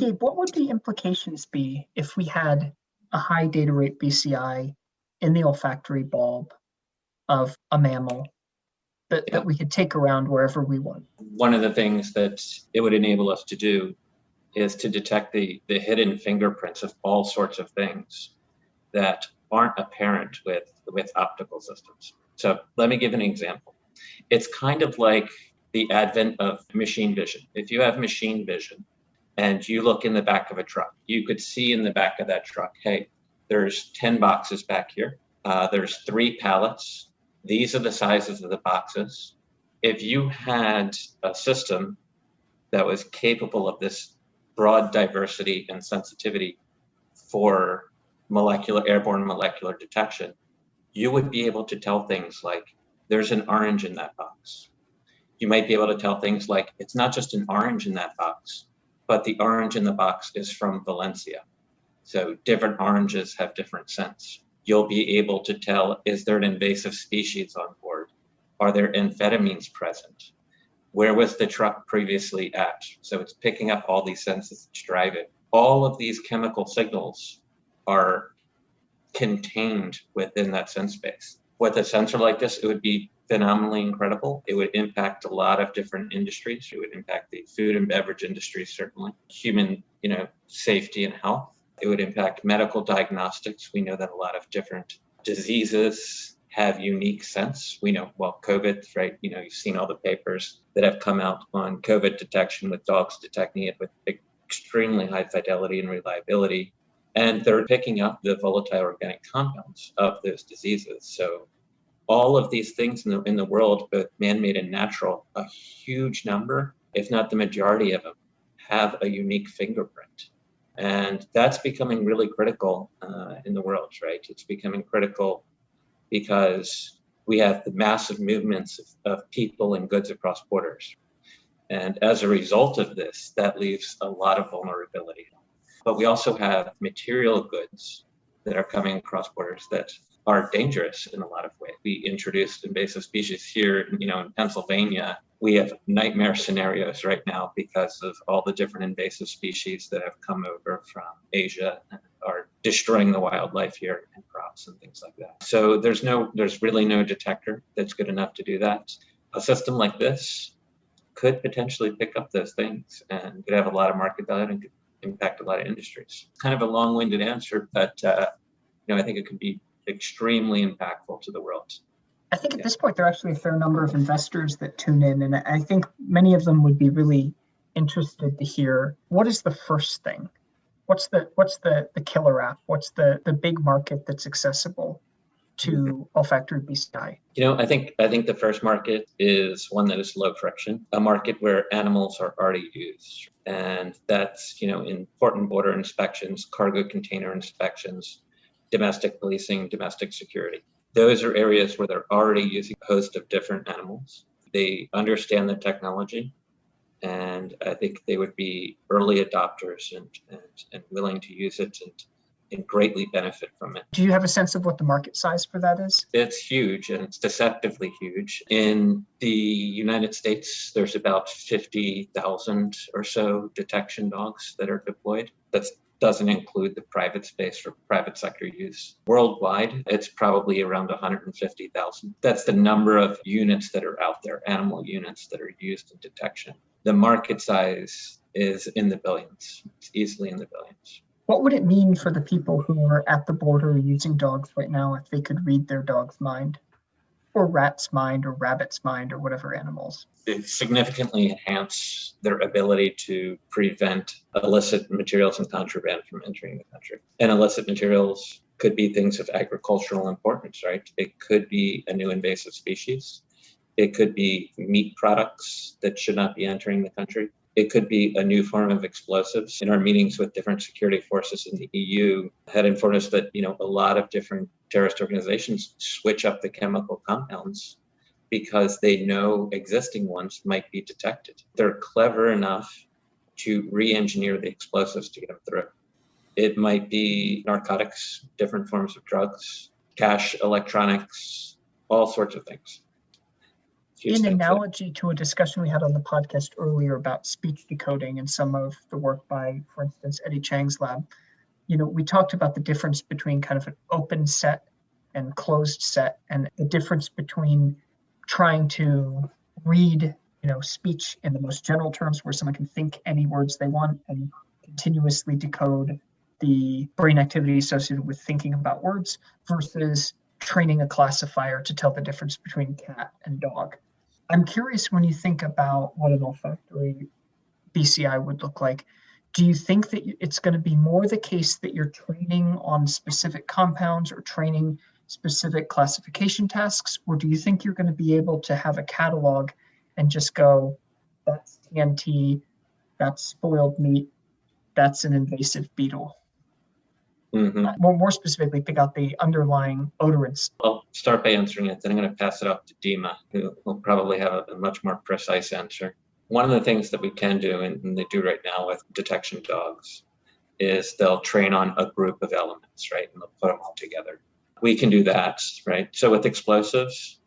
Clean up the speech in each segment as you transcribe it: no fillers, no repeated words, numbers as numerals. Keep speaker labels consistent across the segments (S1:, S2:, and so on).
S1: Gabe, what would the implications be if we had a high data rate BCI in the olfactory bulb of a mammal that we could take around wherever we want?
S2: One of the things that it would enable us to do is to detect the hidden fingerprints of all sorts of things that aren't apparent with optical systems. So let me give an example. It's kind of like the advent of machine vision. If you have machine vision and you look in the back of a truck, you could see in the back of that truck, hey, there's 10 boxes back here. There's 3 pallets. These are the sizes of the boxes. If you had a system that was capable of this broad diversity and sensitivity for airborne molecular detection, you would be able to tell things like, there's an orange in that box. You might be able to tell things like, it's not just an orange in that box, but the orange in the box is from Valencia. So different oranges have different scents. You'll be able to tell, is there an invasive species on board? Are there amphetamines present? Where was the truck previously at? So it's picking up all these senses that's driving. All of these chemical signals are contained within that sense space. With a sensor like this, it would be phenomenally incredible. It would impact a lot of different industries. It would impact the food and beverage industry, certainly. Human, safety and health. It would impact medical diagnostics. We know that a lot of different diseases have unique scents. We know, COVID, right? You've seen all the papers that have come out on COVID detection with dogs detecting it with extremely high fidelity and reliability. And they're picking up the volatile organic compounds of those diseases. So all of these things in the world, both man-made and natural, a huge number, if not the majority of them, have a unique fingerprint. And that's becoming really critical in the world, right? It's becoming critical because we have the massive movements of people and goods across borders. And as a result of this, that leaves a lot of vulnerability. But we also have material goods that are coming across borders that are dangerous in a lot of ways. We introduced invasive species here, in Pennsylvania. We have nightmare scenarios right now because of all the different invasive species that have come over from Asia and are destroying the wildlife here and crops and things like that. So there's really no detector that's good enough to do that. A system like this could potentially pick up those things and could have a lot of market value and could impact a lot of industries. Kind of a long-winded answer, but I think it could be extremely impactful to the world.
S1: I think at this point, there are actually a fair number of investors that tune in, and I think many of them would be really interested to hear, what is the first thing? What's the killer app? What's the big market that's accessible to olfactory BCI?
S2: I think the first market is one that is low friction, a market where animals are already used. And that's, important border inspections, cargo container inspections, domestic policing, domestic security. Those are areas where they're already using a host of different animals. They understand the technology, and I think they would be early adopters and willing to use it and greatly benefit from it.
S1: Do you have a sense of what the market size for that is?
S2: It's huge, and it's deceptively huge. In the United States, there's about 50,000 or so detection dogs that are deployed. That doesn't include the private space for private sector use. Worldwide, it's probably around 150,000. That's the number of units that are out there, animal units that are used in detection. The market size is in the billions. It's easily in the billions.
S1: What would it mean for the people who are at the border using dogs right now if they could read their dog's mind, or rat's mind, or rabbit's mind, or whatever animals?
S2: It significantly enhance their ability to prevent illicit materials and contraband from entering the country. And illicit materials could be things of agricultural importance, right? It could be a new invasive species. It could be meat products that should not be entering the country. It could be a new form of explosives. In our meetings with different security forces in the EU had informed us that, a lot of different terrorist organizations switch up the chemical compounds because they know existing ones might be detected. They're clever enough to re-engineer the explosives to get them through. It might be narcotics, different forms of drugs, cash, electronics, all sorts of things.
S1: In analogy to a discussion we had on the podcast earlier about speech decoding and some of the work by, for instance, Eddie Chang's lab, we talked about the difference between kind of an open set and closed set, and the difference between trying to read, speech in the most general terms where someone can think any words they want and continuously decode the brain activity associated with thinking about words versus training a classifier to tell the difference between cat and dog. I'm curious, when you think about what an olfactory BCI would look like, do you think that it's going to be more the case that you're training on specific compounds or training specific classification tasks, or do you think you're going to be able to have a catalog and just go, that's TNT, that's spoiled meat, that's an invasive beetle?
S2: Mm-hmm.
S1: More specifically, pick out the underlying odorants.
S2: I'll start by answering it, then I'm going to pass it off to Dima, who will probably have a much more precise answer. One of the things that we can do, and they do right now with detection dogs, is they'll train on a group of elements, right? And they'll put them all together. We can do that, right? So with explosives,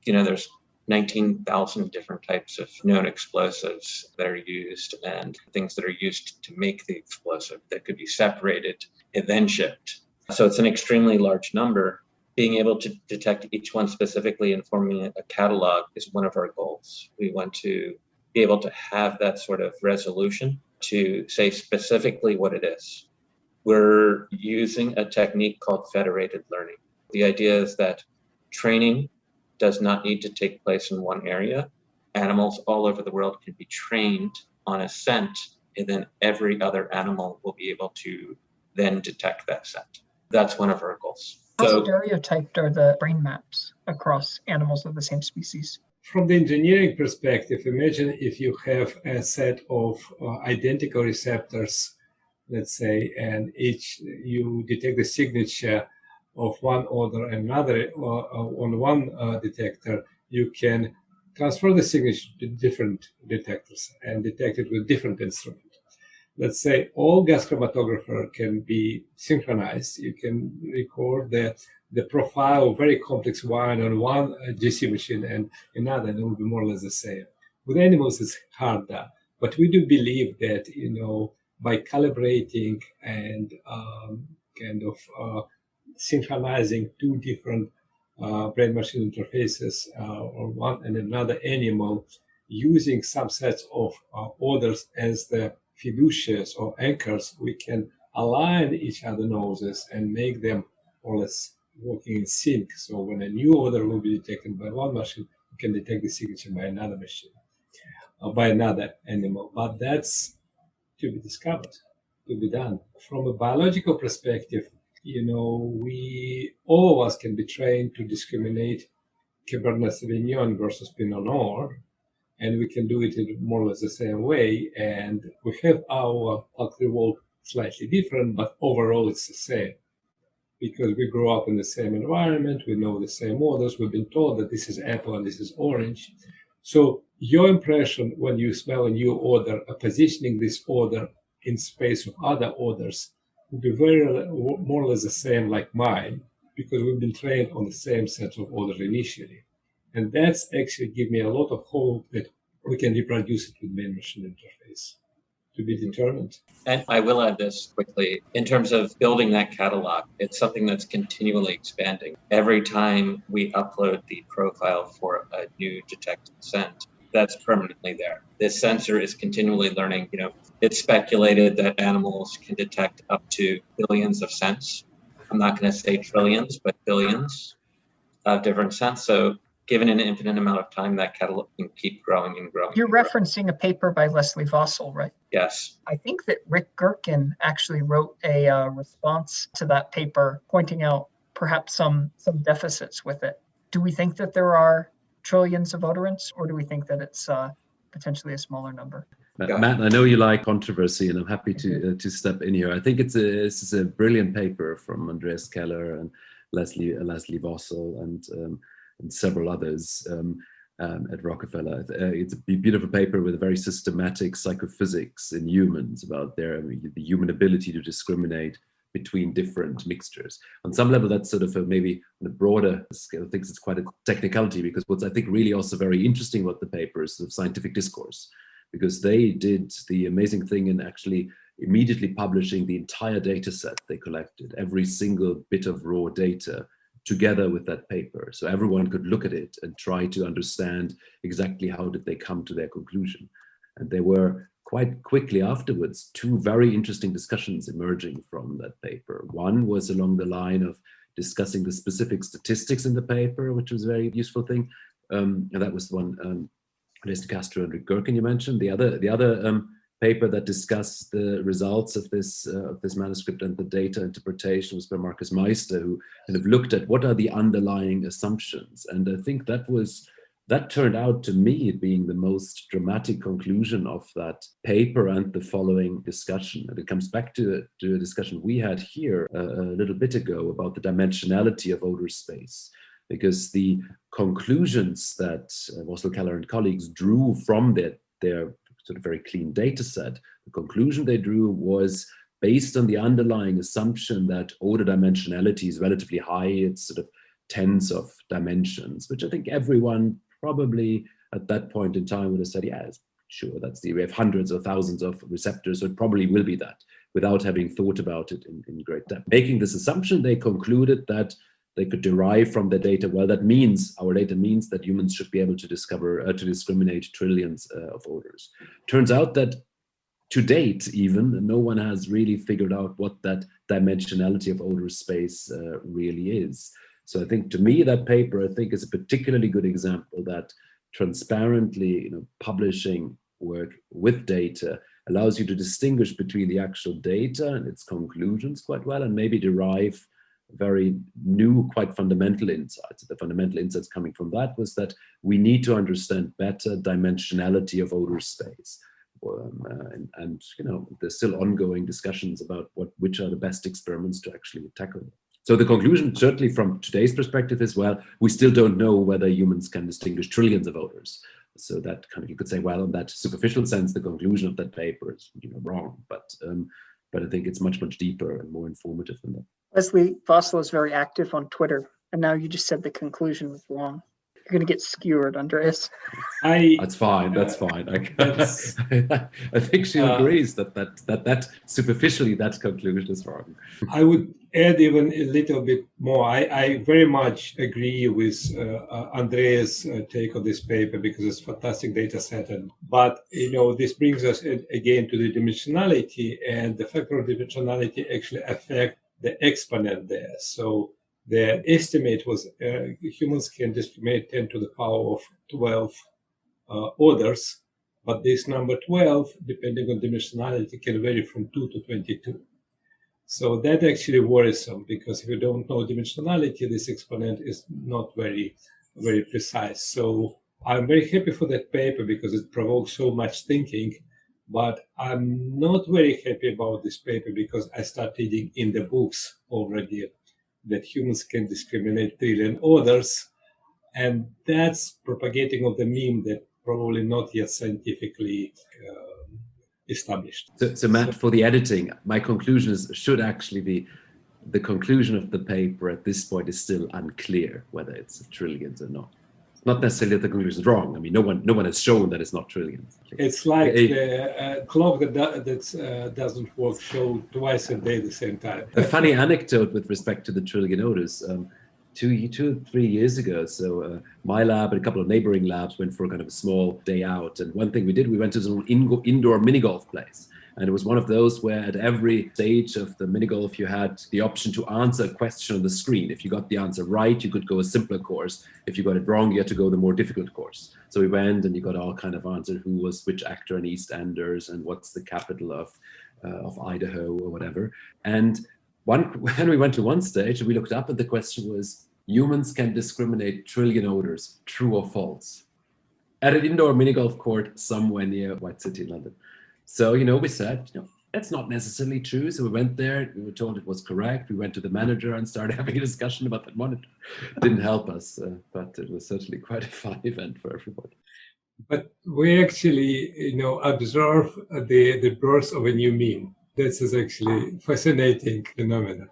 S2: there's 19,000 different types of known explosives that are used and things that are used to make the explosive that could be separated and then shipped. So it's an extremely large number. Being able to detect each one specifically and forming a catalog is one of our goals. We want to be able to have that sort of resolution to say specifically what it is. We're using a technique called federated learning. The idea is that training does not need to take place in one area. Animals all over the world can be trained on a scent, and then every other animal will be able to then detect that scent. That's one of our goals.
S1: How stereotyped are the brain maps across animals of the same species?
S3: From the engineering perspective, imagine if you have a set of identical receptors, let's say, and each you detect the signature of one odor and another on one detector, you can transfer the signature to different detectors and detect it with different instruments. Let's say all gas chromatographer can be synchronized. You can record the profile of very complex wine on one GC machine and another, and it will be more or less the same. With animals, it's harder, but we do believe that, by calibrating and synchronizing two different brain-machine interfaces on one and another animal, using some sets of odors as the fiduciaries or anchors, we can align each other's noses and make them more or less working in sync. So when a new odor will be detected by one machine, we can detect the signature by another machine or by another animal. But that's to be discovered, to be done. From a biological perspective, all of us can be trained to discriminate Cabernet Sauvignon versus Pinot Noir, and we can do it in more or less the same way. And we have our olfactory world slightly different, but overall it's the same. Because we grow up in the same environment, we know the same odors, we've been told that this is apple and this is orange. So your impression when you smell a new odor, positioning this odor in space of other odors, will be more or less the same like mine, because we've been trained on the same set of odors initially. And that's actually give me a lot of hope that we can reproduce it with brain-machine interface. To be determined.
S2: And I will add this quickly. In terms of building that catalog, it's something that's continually expanding. Every time we upload the profile for a new detected scent, that's permanently there. This sensor is continually learning. It's speculated that animals can detect up to billions of scents. I'm not going to say trillions, but billions of different scents. So given an infinite amount of time, that catalog can keep growing and growing.
S1: You're referencing a paper by Leslie Vossel, right?
S2: Yes.
S1: I think that Rick Gherkin actually wrote a response to that paper, pointing out perhaps some deficits with it. Do we think that there are trillions of odorants, or do we think that it's potentially a smaller number?
S4: Matt, I know you like controversy, and I'm happy to step in here. I think this is a brilliant paper from Andreas Keller and Leslie Vossel and several others at Rockefeller. It's a beautiful paper with a very systematic psychophysics in humans about the human ability to discriminate between different mixtures. On some level, that's sort of maybe on a broader scale. I think it's quite a technicality, because what's I think really also very interesting about the paper is the scientific discourse, because they did the amazing thing in actually immediately publishing the entire data set they collected, every single bit of raw data, together with that paper. So everyone could look at it and try to understand exactly how did they come to their conclusion. And there were quite quickly afterwards two very interesting discussions emerging from that paper. One was along the line of discussing the specific statistics in the paper, which was a very useful thing. And that was the one Andreas Castro and Rick Gherkin you mentioned. The other paper that discussed the results of this manuscript and the data interpretation was by Marcus Meister, who kind of looked at what are the underlying assumptions. And I think that turned out to me being the most dramatic conclusion of that paper and the following discussion. And it comes back to a discussion we had here a little bit ago about the dimensionality of odor space, because the conclusions that Vossel, Keller and colleagues drew from their sort of very clean data set, the conclusion they drew was based on the underlying assumption that odor dimensionality is relatively high. It's sort of tens of dimensions, which I think everyone probably at that point in time would have said, yeah, sure, we have hundreds or thousands of receptors, so it probably will be that, without having thought about it in great depth. Making this assumption, they concluded that they could derive from the data, well, that means, our data means that humans should be able to discriminate trillions of odors. Turns out that to date, even, no one has really figured out what that dimensionality of odor space really is. So I think, to me, that paper, I think, is a particularly good example that transparently, publishing work with data allows you to distinguish between the actual data and its conclusions quite well, and maybe derive very new, quite fundamental insights. The fundamental insights coming from that was that we need to understand better dimensionality of odor space. And there's still ongoing discussions about which are the best experiments to actually tackle it. So the conclusion, certainly from today's perspective, is, well, we still don't know whether humans can distinguish trillions of odors. So that kind of, you could say, well, in that superficial sense, the conclusion of that paper is wrong. But I think it's much, much deeper and more informative than that.
S1: Leslie Vossel is very active on Twitter, and now you just said the conclusion was wrong. You're going to get skewered, Andreas.
S4: That's fine. That's fine. I think she agrees that superficially that conclusion is wrong.
S3: I would add even a little bit more. I very much agree with Andreas' take on this paper, because it's a fantastic data set. But this brings us again to the dimensionality, and the factor of dimensionality actually affect the exponent there. So the estimate was humans can discriminate 10 to the power of 12 odors, but this number 12, depending on dimensionality, can vary from 2 to 22. So that actually worrisome, because if you don't know dimensionality, this exponent is not very, very precise. So I'm very happy for that paper because it provokes so much thinking. But I'm not very happy about this paper because I started reading in the books already that humans can discriminate trillion odors, and that's propagating of the meme that probably not yet scientifically established.
S4: So Matt, for the editing, my conclusion should actually be the conclusion of the paper at this point is still unclear whether it's trillions or not. Not necessarily that the conclusion is wrong. I mean, no one has shown that it's not trillions.
S3: It's like the clock that doesn't work, show twice a day at the same time.
S4: A funny anecdote with respect to the trillion odors. 2-3 years ago, so my lab and a couple of neighboring labs went for kind of a small day out. And one thing we did, we went to an indoor mini golf place. And it was one of those where at every stage of the mini golf, you had the option to answer a question on the screen. If you got the answer right, you could go a simpler course. If you got it wrong, you had to go the more difficult course. So we went and you got all kind of answered who was which actor in EastEnders and what's the capital of Idaho or whatever. And when we went to one stage, we looked up and the question was, humans can discriminate trillion odors, true or false? At an indoor mini golf court somewhere near White City in London. So, we said, that's not necessarily true. So we went there, we were told it was correct. We went to the manager and started having a discussion about that monitor. It didn't help us, but it was certainly quite a fun event for everybody.
S3: But we actually, observe the birth of a new meme. This is actually fascinating phenomenon.